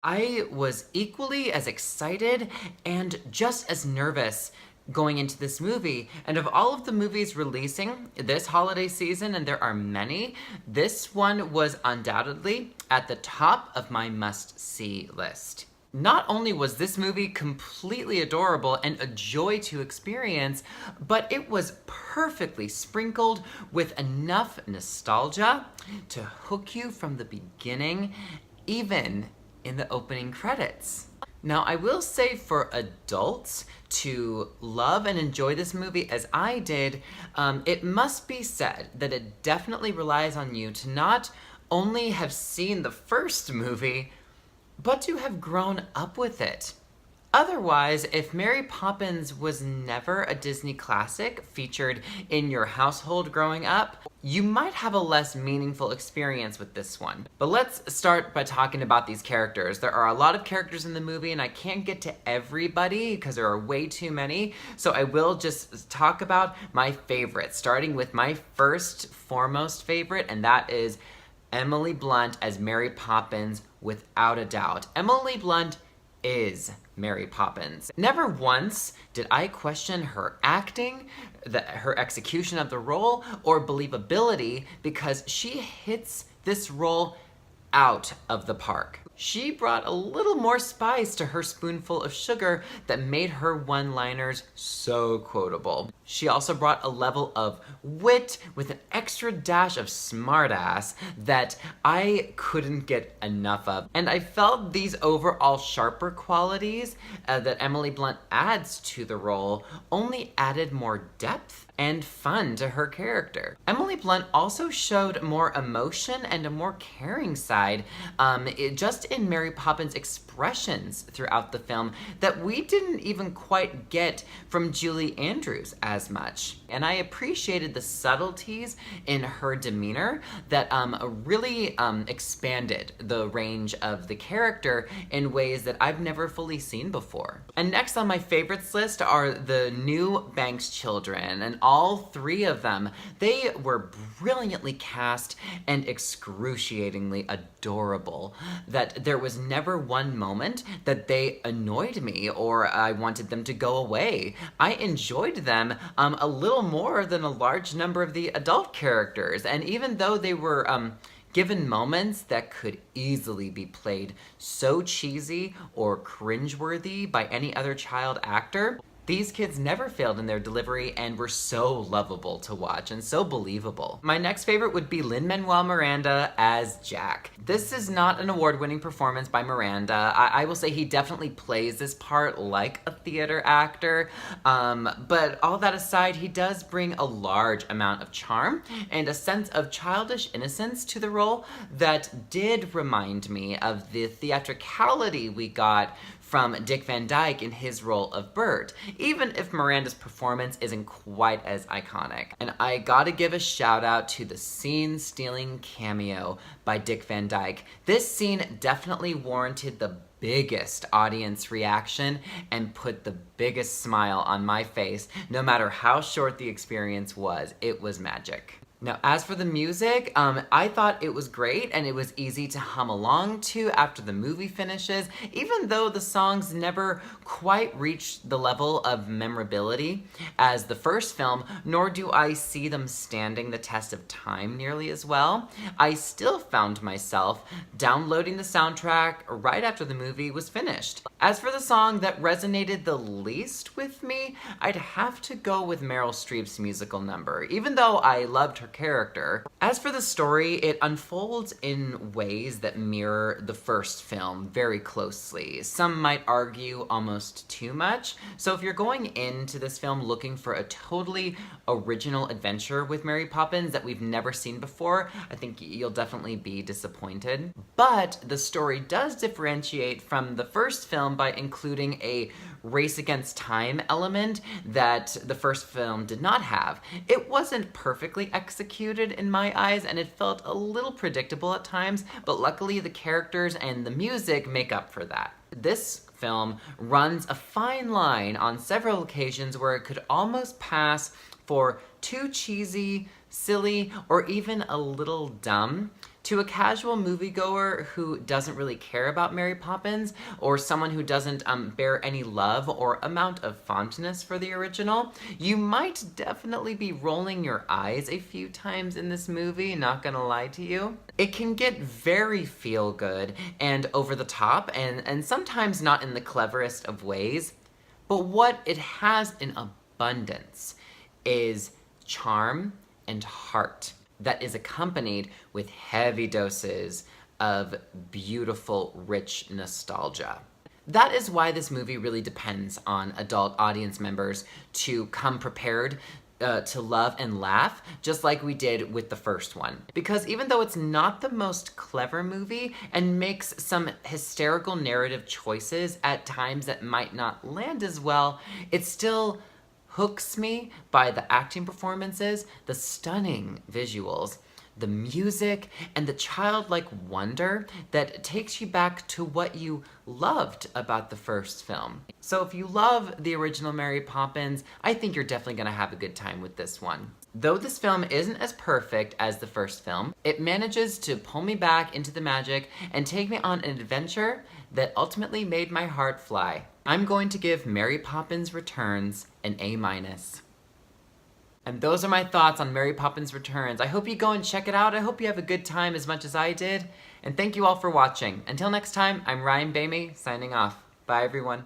I was equally as excited and just as nervous going into this movie. And of all of the movies releasing this holiday season, and there are many, this one was undoubtedly at the top of my must-see list. Not only was this movie completely adorable and a joy to experience, but it was perfectly sprinkled with enough nostalgia to hook you from the beginning, even in the opening credits. Now, I will say for adults to love and enjoy this movie as I did, it must be said that it definitely relies on you to not only have seen the first movie, but to have grown up with it. Otherwise, if Mary Poppins was never a Disney classic featured in your household growing up, you might have a less meaningful experience with this one. But let's start by talking about these characters. There are a lot of characters in the movie, and I can't get to everybody because there are way too many, so I will just talk about my favorites, starting with my first foremost favorite, and that is Emily Blunt as Mary Poppins, without a doubt. Emily Blunt is Mary Poppins. Never once did I question her acting, her execution of the role, or believability, because she hits this role out of the park. She brought a little more spice to her spoonful of sugar that made her one-liners so quotable. She also brought a level of wit with an extra dash of smartass that I couldn't get enough of. And I felt these overall sharper qualities that Emily Blunt adds to the role only added more depth and fun to her character. Emily Blunt also showed more emotion and a more caring side just in Mary Poppins' expressions throughout the film that we didn't even quite get from Julie Andrews as much. And I appreciated the subtleties in her demeanor that really expanded the range of the character in ways that I've never fully seen before. And next on my favorites list are the new Banks children, and all three of them, they were brilliantly cast and excruciatingly adorable. That there was never one moment that they annoyed me or I wanted them to go away. I enjoyed them a little more than a large number of the adult characters, and even though they were given moments that could easily be played so cheesy or cringeworthy by any other child actor, these kids never failed in their delivery and were so lovable to watch and so believable. My next favorite would be Lin-Manuel Miranda as Jack. This is not an award-winning performance by Miranda. I will say he definitely plays this part like a theater actor, but all that aside, he does bring a large amount of charm and a sense of childish innocence to the role that did remind me of the theatricality we got from Dick Van Dyke in his role of Bert, even if Miranda's performance isn't quite as iconic. And I gotta give a shout out to the scene-stealing cameo by Dick Van Dyke. This scene definitely warranted the biggest audience reaction and put the biggest smile on my face, no matter how short the experience was. It was magic. Now, as for the music, I thought it was great and it was easy to hum along to after the movie finishes, even though the songs never quite reached the level of memorability as the first film, nor do I see them standing the test of time nearly as well. I still found myself downloading the soundtrack right after the movie was finished. As for the song that resonated the least with me, I'd have to go with Meryl Streep's musical number, even though I loved her character. As for the story, it unfolds in ways that mirror the first film very closely. Some might argue almost too much. So if you're going into this film looking for a totally original adventure with Mary Poppins that we've never seen before, I think you'll definitely be disappointed. But the story does differentiate from the first film by including a race against time element that the first film did not have. It wasn't perfectly executed in my eyes, and it felt a little predictable at times, but luckily the characters and the music make up for that. This film runs a fine line on several occasions where it could almost pass for too cheesy, silly, or even a little dumb To a casual moviegoer who doesn't really care about Mary Poppins, or someone who doesn't bear any love or amount of fondness for the original, you might definitely be rolling your eyes a few times in this movie, not gonna lie to you. It can get very feel-good and over the top, and sometimes not in the cleverest of ways, but what it has in abundance is charm and heart that is accompanied with heavy doses of beautiful, rich nostalgia. That is why this movie really depends on adult audience members to come prepared to love and laugh, just like we did with the first one. Because even though it's not the most clever movie and makes some hysterical narrative choices at times that might not land as well, it still hooks me by the acting performances, the stunning visuals, the music, and the childlike wonder that takes you back to what you loved about the first film. So if you love the original Mary Poppins, I think you're definitely gonna have a good time with this one. Though this film isn't as perfect as the first film, it manages to pull me back into the magic and take me on an adventure that ultimately made my heart fly. I'm going to give Mary Poppins Returns an A-. And those are my thoughts on Mary Poppins Returns. I hope you go and check it out. I hope you have a good time as much as I did. And thank you all for watching. Until next time, I'm Ryan Bamey, signing off. Bye, everyone.